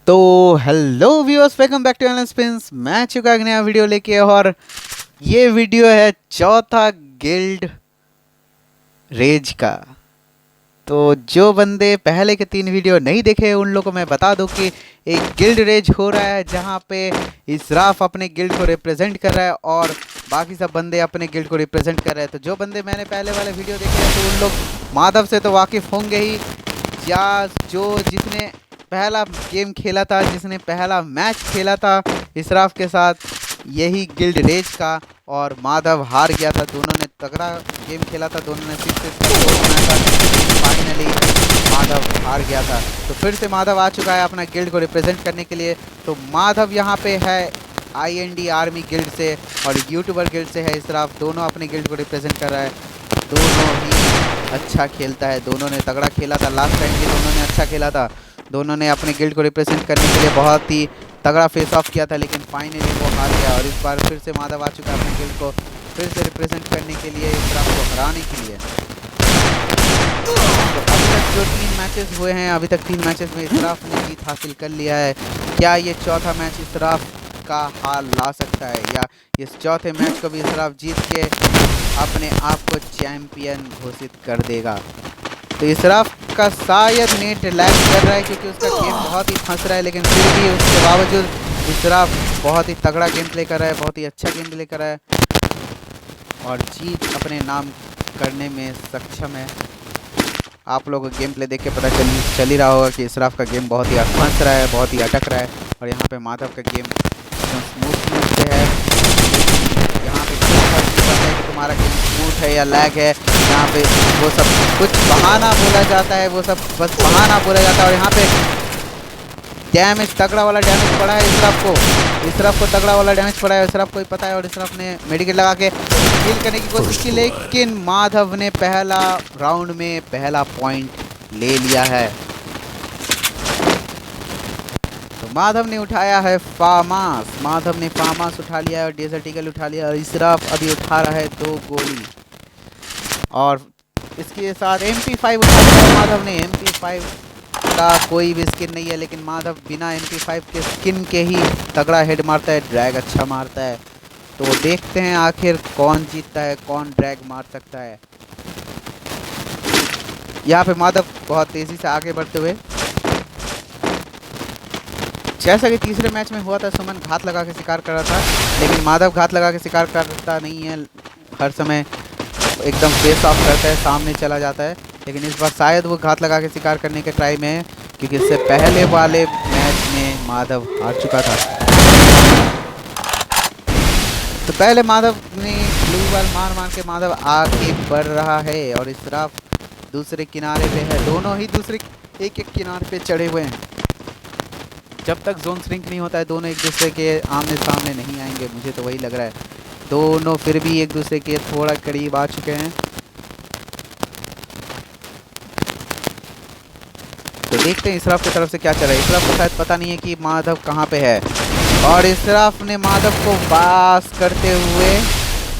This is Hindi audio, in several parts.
तो hello viewers, welcome back to Allen Spins. मैं चुका एक नया वीडियो लेके और ये वीडियो है चौथा गिल्ड रेज का। तो जो बंदे पहले के 3 वीडियो नहीं देखे उन लोगों को मैं बता दूं कि एक गिल्ड रेज हो रहा है जहां पे इसराफ अपने गिल्ड को रिप्रेजेंट कर रहा है और बाकी सब बंदे अपने गिल्ड को रिप्रेजेंट कर रहे हैं। तो जो बंदे मैंने पहले वाले वीडियो देखे हैं तो उन लोग माधव से तो वाकिफ़ होंगे ही, या जो जिसने पहला गेम खेला था, जिसने पहला मैच खेला था इसराफ के साथ यही गिल्ड रेज का, और माधव हार गया था। दोनों ने तगड़ा गेम खेला था, दोनों ने 6 का स्कोर बनाया था, फाइनली माधव हार गया था। तो फिर से माधव आ चुका है अपना गिल्ड को रिप्रेजेंट करने के लिए। तो माधव यहाँ पे है IND आर्मी गिल्ड से और यूट्यूबर गिल्ड से है इसराफ। दोनों अपने गिल्ड को रिप्रेजेंट कर रहा है। दोनों ही अच्छा खेलता है, दोनों ने तगड़ा खेला था। लास्ट टाइम भी दोनों ने अच्छा खेला था। दोनों ने अपने गिल्ड को रिप्रेजेंट करने के लिए बहुत ही तगड़ा फेस ऑफ किया था, लेकिन फाइनली वो हार गया। और इस बार फिर से माधव आ चुका है अपने गिल्ड को फिर से रिप्रेजेंट करने के लिए, इसराफ को हराने के लिए। तो अभी तक जो 3 मैचेस हुए हैं, अभी तक 3 मैचेस में इसराफ ने जीत हासिल कर लिया है। क्या ये चौथा मैच इसराफ का हाल ला सकता है, या इस चौथे मैच को भी इसराफ जीत के अपने आप को चैंपियन घोषित कर देगा? तो इसराफ का शायद नेट लैग कर रहा है क्योंकि उसका गेम बहुत ही फंस रहा है, लेकिन फिर भी उसके बावजूद इसराफ बहुत ही तगड़ा गेम प्ले कर रहा है, बहुत ही अच्छा गेम प्ले कर रहा है और जीत अपने नाम करने में सक्षम है। आप लोगों को गेम प्ले देख के पता चल ही रहा होगा कि इसराफ का गेम बहुत ही फंस रहा है, बहुत ही अटक रहा है। और यहाँ पे माधव का गेम एकदम स्मूथ से है। यहाँ पे पता है कि तुम्हारा गेम स्मूथ है या लैग है, यहाँ पे वो सब कुछ बहाना बोला जाता है, वो सब बस बहाना बोला जाता है। और यहाँ पे डैमेज, तगड़ा वाला डैमेज पड़ा है इसराफ को तगड़ा वाला डैमेज पड़ा है, इसराफ को ही पता है। और इसराफ ने मेडिकेट लगा के किल करने की कोशिश की, लेकिन माधव ने पहला राउंड में पहला पॉइंट ले लिया है। तो माधव ने उठाया है फार्मास, माधव ने फार्मास उठा लिया है और डेजर्ट ईगल उठा लिया। और इसराफ अभी उठा रहा है 2 गोली और इसके साथ MP5 उठा लिया है माधव ने। MP5 का कोई भी स्किन नहीं है, लेकिन माधव बिना MP5 के स्किन के ही तगड़ा हेड मारता है, ड्रैग अच्छा मारता है। तो देखते हैं आखिर कौन जीतता है, कौन ड्रैग मार सकता है। यहाँ पे माधव बहुत तेज़ी से आगे बढ़ते हुए, जैसा कि तीसरे मैच में हुआ था, सुमन घात लगा के शिकार कर रहा था, लेकिन माधव घात लगा के शिकार करता नहीं है, हर समय एकदम फेस ऑफ करता है, सामने चला जाता है। लेकिन इस बार शायद वो घात लगा के शिकार करने के ट्राई में है, क्योंकि इससे पहले वाले मैच में माधव हार चुका था। तो पहले माधव ने ब्लू बॉल मार के माधव आगे बढ़ रहा है और इसराफ दूसरे किनारे पे है। दोनों ही दूसरे एक किनारे पे चढ़े हुए हैं। जब तक जोन श्रिंक नहीं होता है दोनों एक दूसरे के आमने सामने नहीं आएंगे, मुझे तो वही लग रहा है। दोनों फिर भी एक दूसरे के थोड़ा करीब आ चुके हैं। तो देखते हैं इसराफ की तरफ से क्या चल रहा है। इसराफ को शायद पता नहीं है कि माधव कहाँ पे है, और इसराफ ने माधव को पास करते हुए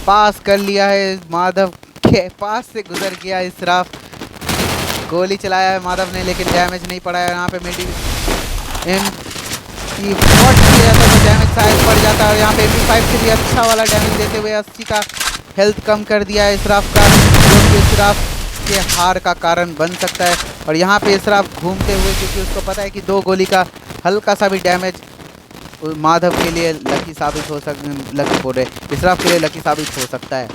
पास कर लिया है। माधव के पास से गुजर गया इसराफ, गोली चलाया है माधव ने, लेकिन डैमेज नहीं पड़ा है। यहाँ पे MP40 किया जाता तो डैमेज शायद पड़ जाता है। यहाँ पे MP5 से भी अच्छा वाला डैमेज देते हुए 80 का हेल्थ कम कर दिया है इसराफ का, जो कि इसराफ के हार का कारण बन सकता है। और यहाँ पे इसराफ घूमते हुए, क्योंकि उसको पता है कि 2 गोली का हल्का सा भी डैमेज माधव के लिए लकी साबित हो इसराफ के लिए लकी साबित हो सकता है।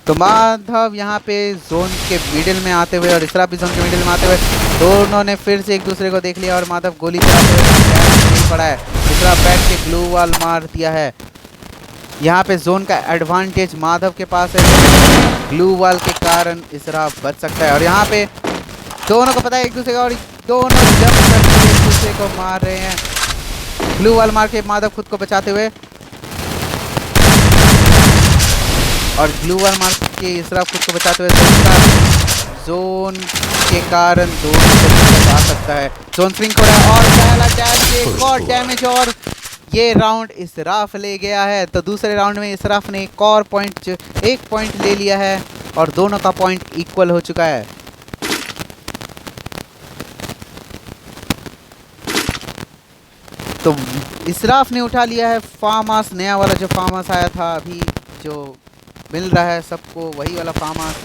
तो माधव यहाँ पे जोन के मिडिल में आते हुए और इसराफ भी जोन के मिडिल में आते हुए, दोनों ने फिर से एक दूसरे को देख लिया और माधव गोली चलाते हुए डैमेज नहीं पड़ा है। इसराफ बैठ के ग्लू वॉल मार दिया है। यहाँ पे जोन का एडवांटेज माधव के पास है, ग्लू वॉल के कारण इसराफ बच सकता है। और यहाँ पे दोनों को पता है एक दूसरे का, और दोनों जंप करके एक दूसरे को मार रहे हैं। ग्लू वॉल मार के माधव खुद को बचाते हुए, और ग्लू वॉल मार के इसराफ खुद को बचाते हुए। जोन के कारण दोनों आ सकता है, जोन श्रिंक हो रहा है। और पहला डैमेज, एक और डैमेज, और ये राउंड इसराफ ले गया है। तो दूसरे राउंड में इसराफ ने एक और एक पॉइंट ले लिया है और दोनों का पॉइंट इक्वल हो चुका है। तो इसराफ ने उठा लिया है फार्म हाउस, नया वाला जो फार्म हाउस आया था अभी, जो मिल रहा है सबको, वही वाला फार्म हाउस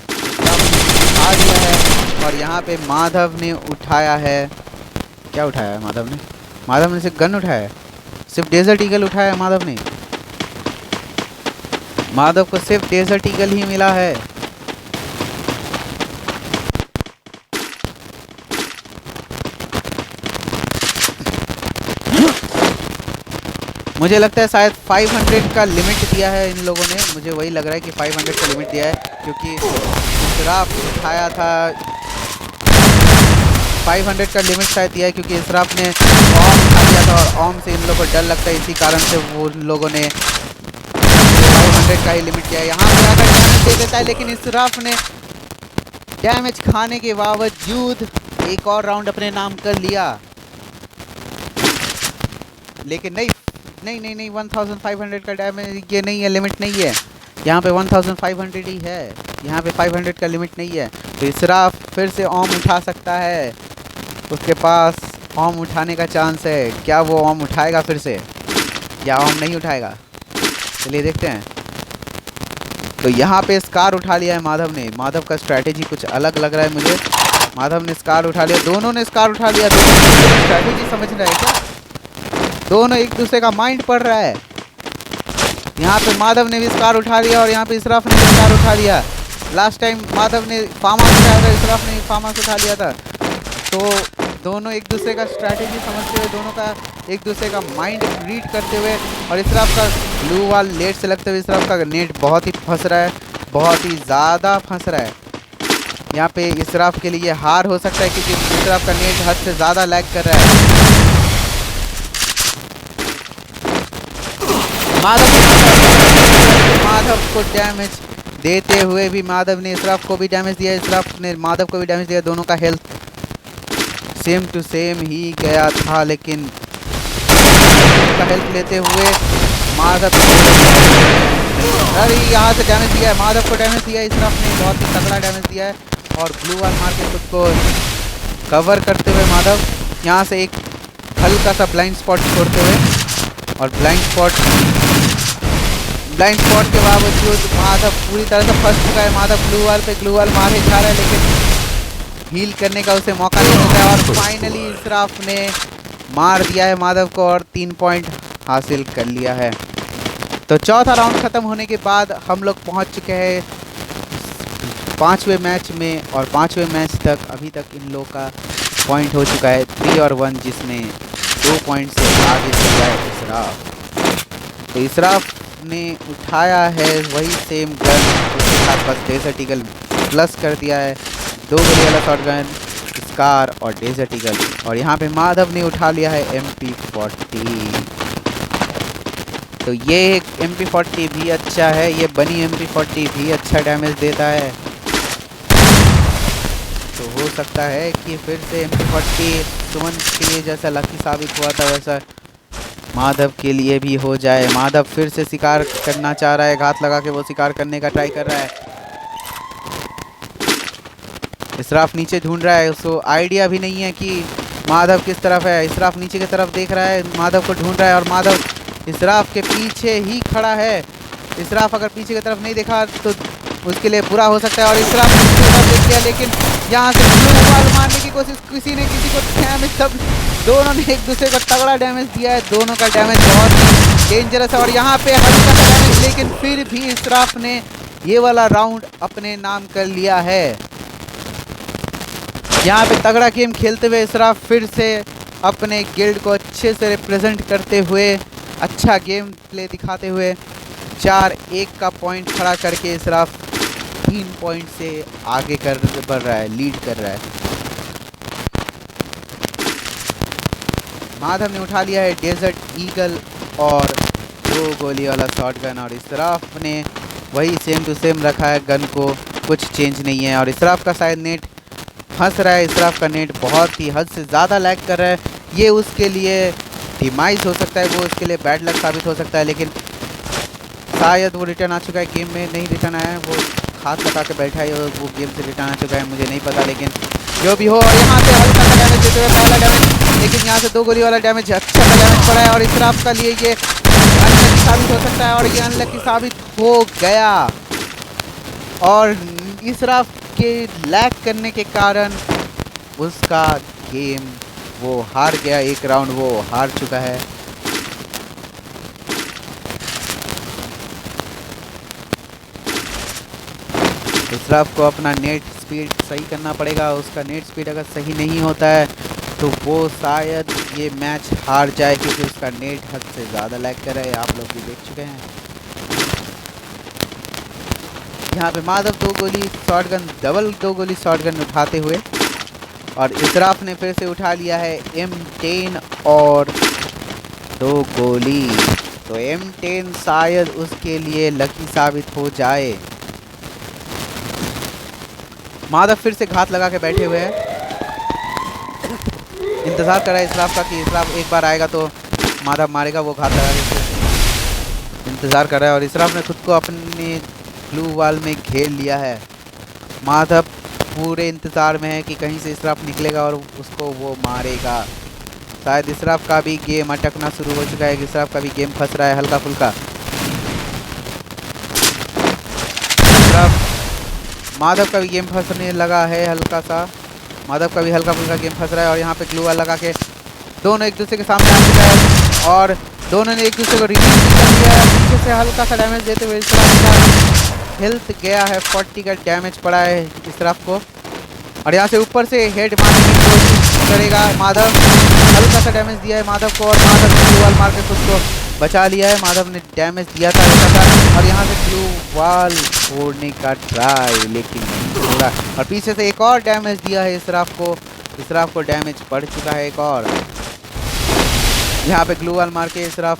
उठा लिया है। और यहाँ पे माधव ने उठाया है, क्या उठाया है माधव ने? माधव ने सिर्फ गन उठाया है, सिर्फ डेजर्ट ईगल उठाया है माधव ने। माधव को सिर्फ डेजर्ट ईगल ही मिला है। मुझे लगता है शायद 500 का लिमिट दिया है इन लोगों ने, मुझे वही लग रहा है कि 500 का लिमिट दिया है, क्योंकि इसराफ उठाया था 500 का लिमिट शायद दिया है, क्योंकि इसराफ ने ओम उठा लिया था और ओम से इन लोगों को डर लगता है, इसी कारण से वो लोगों ने 500 का ही लिमिट दिया है। यहाँ पे आकर डैमेज दे देता है, लेकिन इसराफ ने डैमेज खाने के बावजूद एक और राउंड अपने नाम कर लिया। लेकिन नहीं नहीं नहीं नहीं 1500 का डैमेज ये नहीं है, लिमिट नहीं है यहाँ पे, 1500 ही है, यहाँ पे 500 का लिमिट नहीं है। तो इसराफ फिर से ओम उठा सकता है, उसके पास ओम उठाने का चांस है। क्या वो ओम उठाएगा फिर से या ओम नहीं उठाएगा? चलिए देखते हैं। तो यहाँ पे स्कार उठा लिया है माधव ने। माधव का स्ट्रैटेजी कुछ अलग लग रहा है मुझे। माधव ने स्कार उठा लिया, दोनों ने स्कार उठा लिया। स्ट्रैटेजी समझ रहा है क्या? दोनों एक दूसरे का माइंड पढ़ रहा है। यहाँ पे माधव ने भी स्कार उठा लिया और यहाँ पे इसराफ ने भी स्कार उठा लिया। लास्ट टाइम माधव ने फार्म हाउस उठाया था, इसराफ ने फार्म हाउस उठा लिया था। तो दोनों एक दूसरे का स्ट्रैटेजी समझते हुए, दोनों का एक दूसरे का माइंड रीड करते हुए, और इसराफ का ब्लू वाल लेट से लगते हुए इसराफ का नेट बहुत ही फंस रहा है, बहुत ही ज़्यादा फंस रहा है। यहाँ पे इसराफ के लिए हार हो सकता है, क्योंकि इसराफ का नेट हद से ज़्यादा लैग कर रहा है। माधव को डैमेज देते हुए भी माधव ने इसराफ को भी डैमेज दिया, इसराफ ने माधव को भी डैमेज दिया। दोनों का हेल्थ सेम टू सेम ही गया था, लेकिन का हेल्प लेते हुए माधव, अरे यहाँ से डैमेज दिया है, माधव को डैमेज दिया है इसराफ ने, बहुत ही तगड़ा डैमेज दिया है। और ब्लू वाल मार के खुद को कवर करते हुए माधव यहाँ से एक हल्का सा ब्लाइंड स्पॉट छोड़ते हुए, और ब्लाइंड स्पॉट के बावजूद माधव पूरी तरह से फंस चुका है। माधव ग्लू वाल मारे जा रहा है, लेकिन हील करने का उसे मौका नहीं मिलता है। और फाइनली इसराफ ने मार दिया है माधव को और 3 पॉइंट हासिल कर लिया है। तो चौथा राउंड ख़त्म होने के बाद हम लोग पहुंच चुके हैं 5वें मैच में, और 5वें मैच तक अभी तक इन लोगों का पॉइंट हो चुका है 3 और 1, जिसमें 2 पॉइंट से आगे चल रहा है इसराफ। तो इसराफ ने उठाया है वही सेम गन, उसके साथ बस डेजर्ट ईगल प्लस कर दिया है, 2 गोली वाला शॉट गन, स्कार और डेजर्ट ईगल। और यहाँ पे माधव ने उठा लिया है MP40। तो ये MP40 भी अच्छा है, ये बनी MP40 भी अच्छा डैमेज देता है। तो हो सकता है कि फिर से MP40 सुमन के लिए जैसा लकी साबित हुआ था वैसा माधव के लिए भी हो जाए। माधव फिर से शिकार करना चाह रहा है, घात लगा के वो शिकार करने का ट्राई कर रहा है। इसराफ नीचे ढूंढ रहा है, उसको आइडिया भी नहीं है कि माधव किस तरफ है। इसराफ नीचे की तरफ देख रहा है, माधव को ढूंढ रहा है, और माधव इसराफ के पीछे ही खड़ा है। इसराफ अगर पीछे की तरफ नहीं देखा तो उसके लिए बुरा हो सकता है। और इसराफ ने पीछे की तरफ देख लिया, लेकिन यहाँ से ब्लू वाल मारने की कोशिश, किसी ने किसी को डैमेज, सब दोनों ने एक दूसरे को तगड़ा डैमेज दिया है। दोनों का डैमेज बहुत ही डेंजरस है। और यहाँ पे हल्का सा डैमेज, लेकिन फिर भी इसराफ ने ये वाला राउंड अपने नाम कर लिया है। यहाँ पे तगड़ा गेम खेलते हुए इसराफ फिर से अपने गिल्ड को अच्छे से रिप्रेजेंट करते हुए, अच्छा गेम प्ले दिखाते हुए 4-1 का पॉइंट खड़ा करके इसराफ 3 पॉइंट से आगे बढ़ रहा है, लीड कर रहा है। माधव ने उठा लिया है डेजर्ट ईगल और 2 गोली वाला शॉटगन, और इसराफ ने वही सेम टू सेम रखा है गन को, कुछ चेंज नहीं है। और इसराफ का शायद नेट फंस रहा है, इसराफ का नेट बहुत ही हद से ज़्यादा लैग कर रहा है। ये उसके लिए डिमाइस हो सकता है, वो उसके लिए बैड लक साबित हो सकता है, लेकिन शायद वो रिटर्न आ चुका है। गेम में नहीं रिटर्न आया है, वो हाथ लगा के बैठा है, वो गेम से रिटर्न आ चुका है, मुझे नहीं पता, लेकिन जो भी हो। और यहाँ से हल्का सा डैमेज देते हुए पहला डैमेज लेकिन यहाँ से 2 गोली वाला डैमेज, अच्छा सा डैमेज पड़ा है और इसराफ का लिए ये अनलकी साबित हो सकता है और ये अनलकी साबित हो गया। और इसराफ के लैग करने के कारण उसका गेम वो हार गया, एक राउंड वो हार चुका है। इसराफ को अपना नेट स्पीड सही करना पड़ेगा। उसका नेट स्पीड अगर सही नहीं होता है तो वो शायद ये मैच हार जाए, क्योंकि उसका नेट हद से ज़्यादा लैग कर रहा है, आप लोग भी देख चुके हैं। यहाँ पे माधव 2 गोली शॉटगन, डबल 2 गोली शॉटगन उठाते हुए, और इसराफ ने फिर से उठा लिया है M10 और 2 गोली। तो M10 शायद उसके लिए लकी साबित हो जाए। माधव फिर से घात लगा के बैठे हुए हैं, इंतजार कर रहा है इसराफ का कि इसराफ एक बार आएगा तो माधव मारेगा। वो घात लगा के इंतजार कर रहा है और इसराफ ने खुद को अपने ग्लू वॉल में घेर लिया है। माधव पूरे इंतजार में है कि कहीं से इसराफ निकलेगा और उसको वो मारेगा। शायद इसराफ का भी गेम अटकना शुरू हो चुका है, कि इसराफ का भी गेम फंस रहा है हल्का फुल्का। माधव का भी गेम फंसने लगा है हल्का सा, माधव का भी हल्का फुल्का गेम फंस रहा है। और यहाँ पे ग्लू वॉल लगा के दोनों एक दूसरे के सामने आ चुका है और दोनों ने एक दूसरे को रिलीज कर लिया है। पीछे से हल्का सा डैमेज देते हुए इसराफ का हेल्थ गया है, 40 का डैमेज पड़ा है इसराफ को। और यहाँ से ऊपर से हेड मारने की कोशिश करेगा माधव, हल्का सा डैमेज दिया है माधव को और माधव ने ग्लू वॉल मार के खुद को बचा लिया है। माधव ने डैमेज दिया था और यहाँ से ग्लू वॉल फोड़ने का ट्राई, लेकिन थोड़ा, और पीछे से एक और डैमेज दिया है इसराफ को डैमेज पड़ चुका है एक और। यहाँ पे ग्लू वॉल मार के इसराफ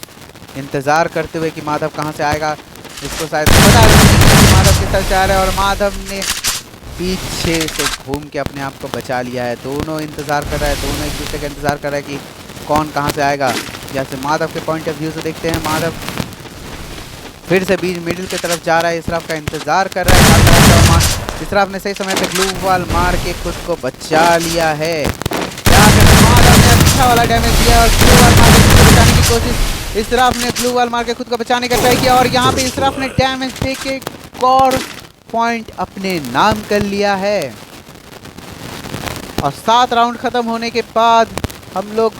इंतज़ार करते हुए कि माधव कहाँ से आएगा। इसको शायद पता नहीं माधव किस तरह से आ रहा है और माधव ने पीछे से घूम के अपने आप को बचा लिया है। दोनों इंतज़ार कर रहा है, दोनों एक दूसरे का इंतज़ार कर रहा है कि कौन कहाँ से आएगा। जैसे माधव के पॉइंट ऑफ व्यू से देखते हैं, माधव फिर से बीच मिडिल की तरफ जा रहा है, इसराफ का इंतज़ार कर रहा है। इसराफ ने सही समय पे ग्लू वॉल मार के खुद को बचा लिया है। माधव ने अच्छा वाला डैमेज दिया और ग्लू वॉल मार के खुद को बचाने की कोशिश, इसराफ ने ग्लू वॉल मार के खुद को बचाने का ट्राई किया और यहाँ पे इसराफ ने डैमेज दे के और पॉइंट अपने नाम कर लिया है। और 7 राउंड खत्म होने के बाद हम लोग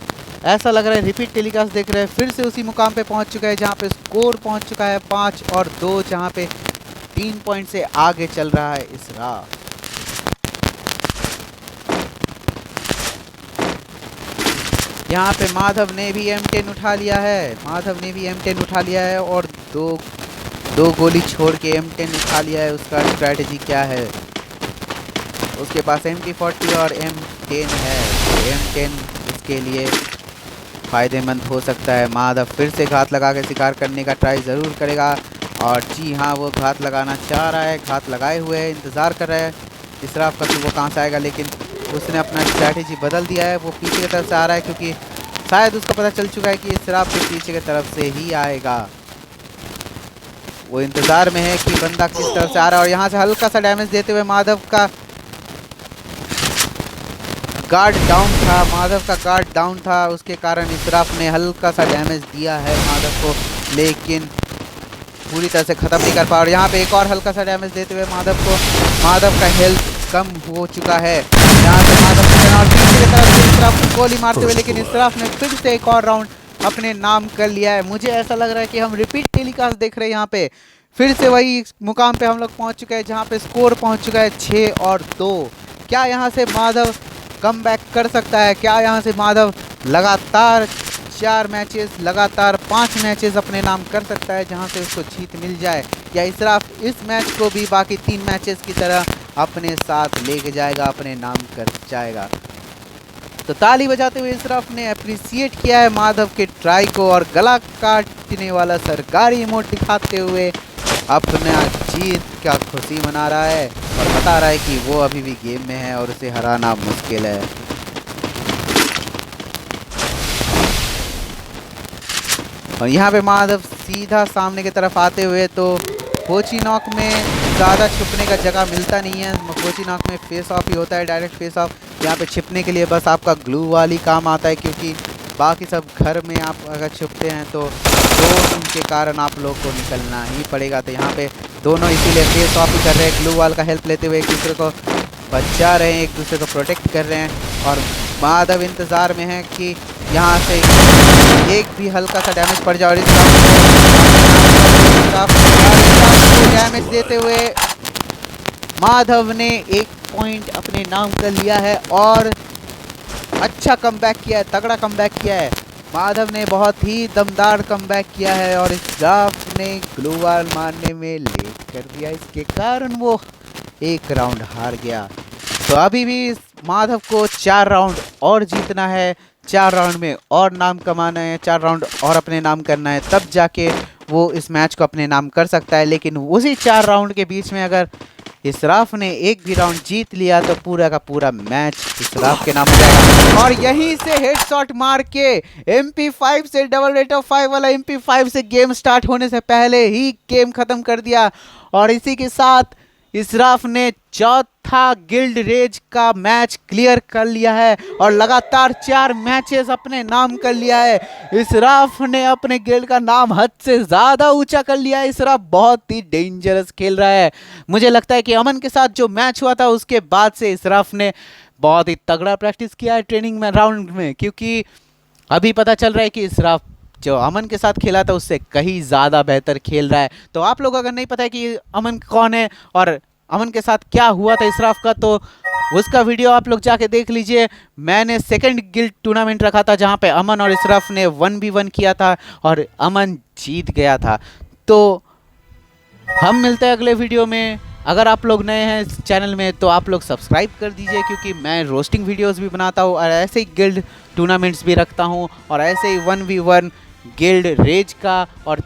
ऐसा लग रहा है रिपीट टेलीकास्ट देख रहे हैं। फिर से उसी मुकाम पे पहुंच चुका है जहां पे स्कोर पहुंच चुका है 5 और 2, जहां पे 3 पॉइंट से आगे चल रहा है इसराफ। यहाँ पे माधव ने भी M10 उठा लिया है, और दो गोली छोड़ के M10 उठा लिया है। उसका स्ट्रैटेजी क्या है, उसके पास MP40 और M10 है। M10 इसके लिए फ़ायदेमंद हो सकता है। माधव फिर से घात लगा के शिकार करने का ट्राई ज़रूर करेगा और जी हाँ, वो घात लगाना चाह रहा है, घात लगाए हुए है, इंतज़ार कर रहा है इसराफ का कि वो कहाँ से आएगा। लेकिन उसने अपना स्ट्रैटेजी बदल दिया है, वो पीछे की तरफ से आ रहा है, क्योंकि शायद उसको पता चल चुका है कि इसराफ के पीछे की तरफ से ही आएगा। वो इंतज़ार में है कि बंदा किस तरफ से आ रहा है। और यहाँ से हल्का सा डैमेज देते हुए माधव का गार्ड डाउन था, उसके कारण इसराफ ने हल्का सा डैमेज दिया है माधव को, लेकिन पूरी तरह से ख़त्म नहीं कर पा। और यहाँ पे एक और हल्का सा डैमेज देते हुए माधव का हेल्थ कम हो चुका है। यहाँ से माधव और पीछे की तरफ से इसराफ को गोली मारते हुए, लेकिन इसराफ ने फिर से एक और राउंड अपने नाम कर लिया है। मुझे ऐसा लग रहा है कि हम रिपीट टेलीकास्ट देख रहे हैं। यहाँ पे फिर से वही मुकाम पे हम लोग पहुँच चुके हैं जहाँ पे स्कोर पहुँच चुका है 6 और 2। क्या यहाँ से माधव कम बैक कर सकता है? क्या यहाँ से माधव लगातार 4 मैचेस, लगातार 5 मैचेस अपने नाम कर सकता है जहाँ से उसको जीत मिल जाए, या इसराफ इस मैच को भी बाकी 3 मैचेस की तरह अपने साथ लेके जाएगा, अपने नाम कर जाएगा? तो ताली बजाते हुए इसराफ ने अप्रिसिएट किया है माधव के ट्राई को और गला काटने वाला सरकारी इमोट दिखाते हुए अपना जीत का खुशी मना रहा है और बता रहा है कि वो अभी भी गेम में है और उसे हराना मुश्किल है। और यहाँ पे माधव सीधा सामने की तरफ आते हुए, तो कोची नॉक में ज़्यादा छुपने का जगह मिलता नहीं है। कोची नॉक में फेस ऑफ ही होता है, डायरेक्ट फेस ऑफ। यहाँ पे छिपने के लिए बस आपका ग्लू वाली काम आता है, क्योंकि बाकी सब घर में आप अगर छुपते हैं तो ड्रोन के कारण आप लोग को निकलना ही पड़ेगा। तो यहाँ पे दोनों इसीलिए फेस ऑफ ही कर रहे हैं, ग्लू वाल का हेल्प लेते हुए एक दूसरे को बचा रहे हैं, एक दूसरे को प्रोटेक्ट कर रहे हैं। और माधव इंतज़ार में है कि यहाँ से एक भी हल्का सा डैमेज पड़ जाए। और इस डैमेज देते हुए माधव ने एक पॉइंट अपने नाम कर लिया है और अच्छा कमबैक किया है, तगड़ा कमबैक किया है। माधव ने बहुत ही दमदार कमबैक किया है और इस्राफ ने ग्लू वाल मारने में लेट कर दिया, इसके कारण वो एक राउंड हार गया। तो अभी भी माधव को 4 राउंड और जीतना है, 4 राउंड में और नाम कमाना है, 4 राउंड और अपने नाम करना है, तब जाके वो इस मैच को अपने नाम कर सकता है। लेकिन उसी 4 राउंड के बीच में अगर इस्राफ ने एक भी राउंड जीत लिया तो पूरा का पूरा मैच इस्राफ के नाम हो जाएगा। और यहीं से हेडशॉट मार के MP5 से डबल रेट ऑफ 5 वाला MP5 से गेम स्टार्ट होने से पहले ही गेम खत्म कर दिया। और इसी के साथ इस्राफ ने चौथा गिल्ड रेज का मैच क्लियर कर लिया है और लगातार 4 मैचेस अपने नाम कर लिया है। इस्राफ ने अपने गिल्ड का नाम हद से ज़्यादा ऊंचा कर लिया है। इस्राफ बहुत ही डेंजरस खेल रहा है। मुझे लगता है कि अमन के साथ जो मैच हुआ था उसके बाद से इस्राफ ने बहुत ही तगड़ा प्रैक्टिस किया है ट्रेनिंग में राउंड में, क्योंकि अभी पता चल रहा है कि इस्राफ जो अमन के साथ खेला था उससे कहीं ज़्यादा बेहतर खेल रहा है। तो आप लोग अगर नहीं पता है कि अमन कौन है और अमन के साथ क्या हुआ था इस्राफ का, तो उसका वीडियो आप लोग जाके देख लीजिए। मैंने सेकंड गिल्ड टूर्नामेंट रखा था जहां पे अमन और इस्राफ ने 1v1 किया था और अमन जीत गया था। तो हम मिलते हैं अगले वीडियो में। अगर आप लोग नए हैं इस चैनल में तो आप लोग सब्सक्राइब कर दीजिए, क्योंकि मैं रोस्टिंग वीडियोस भी बनाता हूँ और ऐसे ही गिल्ड टूर्नामेंट्स भी रखता हूँ और ऐसे ही 1v1 गिल्ड रेज का और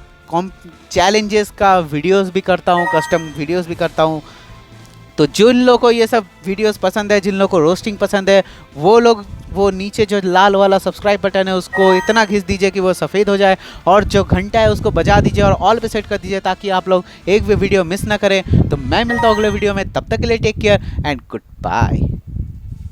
चैलेंजेस का वीडियोस भी करता हूँ, कस्टम वीडियोस भी करता हूँ। तो जिन लोगों को ये सब वीडियोस पसंद है, जिन लोगों को रोस्टिंग पसंद है, वो लोग वो नीचे जो लाल वाला सब्सक्राइब बटन है उसको इतना घिस दीजिए कि वो सफ़ेद हो जाए और जो घंटा है उसको बजा दीजिए और ऑल पे सेट कर दीजिए ताकि आप लोग एक भी वीडियो मिस ना करें। तो मैं मिलता हूँ अगले वीडियो में, तब तक के लिए take care and good bye.